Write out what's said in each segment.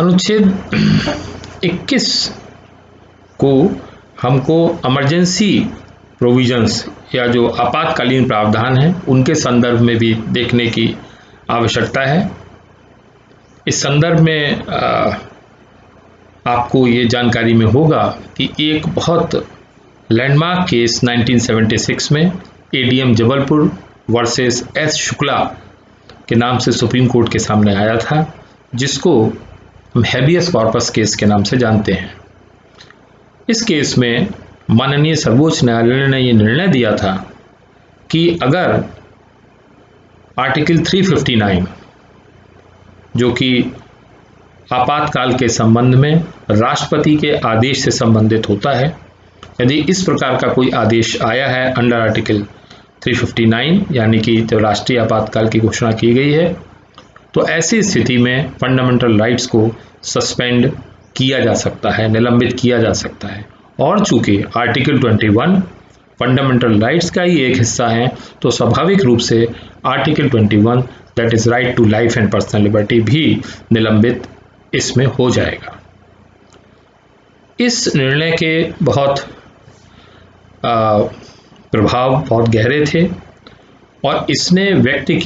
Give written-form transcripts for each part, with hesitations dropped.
अनुच्छेद 21 को हमको इमरजेंसी प्रोविजंस या जो आपातकालीन प्रावधान हैं उनके संदर्भ में भी देखने की आवश्यकता है। इस संदर्भ में आपको ये जानकारी में होगा कि एक बहुत लैंडमार्क केस 1976 में ADM Jabalpur versus S Shukla के नाम से सुप्रीम कोर्ट के सामने आया था, जिसको हम हैबियस कॉर्पस केस के नाम से जानते हैं। इस केस में माननीय सर्वोच्च न्यायालय ने यह निर्णय दिया था कि अगर आर्टिकल 359 जो कि आपातकाल के संबंध में राष्ट्रपति के आदेश से संबंधित होता है, यदि इस प्रकार का कोई आदेश आया है अंडर आर्टिकल 359 यानी कि जो राष्ट्रीय आपातकाल की घोषणा की गई है, तो ऐसी स्थिति में फंडामेंटल राइट्स को सस्पेंड किया जा सकता है, निलंबित किया जा सकता है। और चूंकि आर्टिकल 21 फंडामेंटल राइट्स का ही एक हिस्सा है, तो स्वाभाविक रूप से article 21 that is right to life and personal liberty भी निलंबित इसमें हो जाएगा। इस निर्णय के बहुत प्रभाव बहुत गहरे थे और इसने व्यक्ति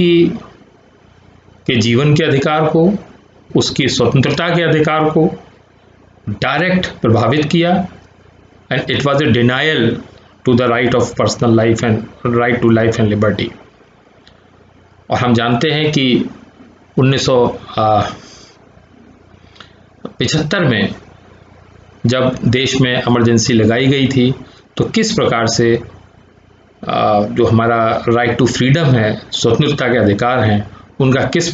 के जीवन के अधिकार को, उसकी स्वतंत्रता के अधिकार को डायरेक्ट प्रभावित किया and it was a denial to the right of personal life and right to life and liberty. और हम जानते हैं कि 1975 में जब देश में इमरजेंसी लगाई गई थी, तो किस प्रकार से जो हमारा राइट टू फ्रीडम है, स्वतंत्रता के अधिकार हैं, उनका किस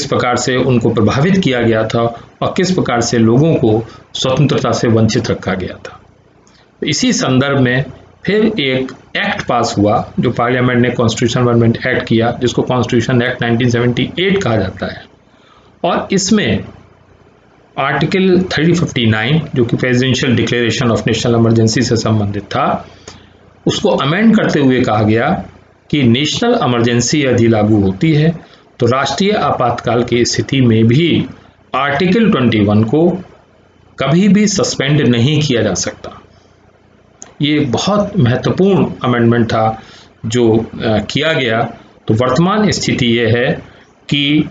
प्रकार से उनको प्रभावित किया गया था और किस प्रकार से लोगों को स्वतंत्रता से वंचित रखा गया था। तो इसी संदर्भ में फिर एक एक्ट पास हुआ जो पार्लियामेंट ने कॉन्स्टिट्यूशन अमेंडमेंट एक्ट किया, जिसको कॉन्स्टिट्यूशन एक्ट 1978 कहा जाता है। और इसमें आर्टिकल 359 जो कि presidential declaration of national emergency से संबंधित था, उसको अमेंड करते हुए कहा गया कि नेशनल इमरजेंसी यदि लागू होती है तो राष्ट्रीय आपातकाल की स्थिति में भी आर्टिकल 21 को कभी भी सस्पेंड नहीं किया जा सकता। ये बहुत महत्वपूर्ण अमेंडमेंट था जो किया गया। तो वर्तमान स्थिति ये है कि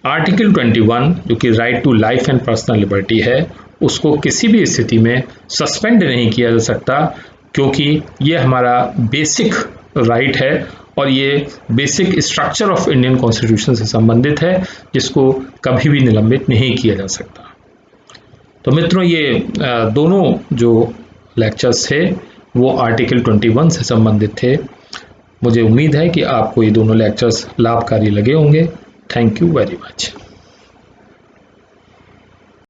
आर्टिकल 21 जो कि right to life and personal liberty है, उसको किसी भी स्थिति में सस्पेंड नहीं किया जा सकता, क्योंकि ये हमारा बेसिक राइट है और ये basic structure of Indian constitution से संबंधित है, जिसको कभी भी निलंबित नहीं किया जा सकता। तो मित्रों, ये दोनों जो लेक्चर्स थे वो आर्टिकल 21 से संबंधित थे। मुझे उम्मीद है कि आपको ये दोनों लेक्चर्स लाभकारी लगे होंगे। Thank you very much.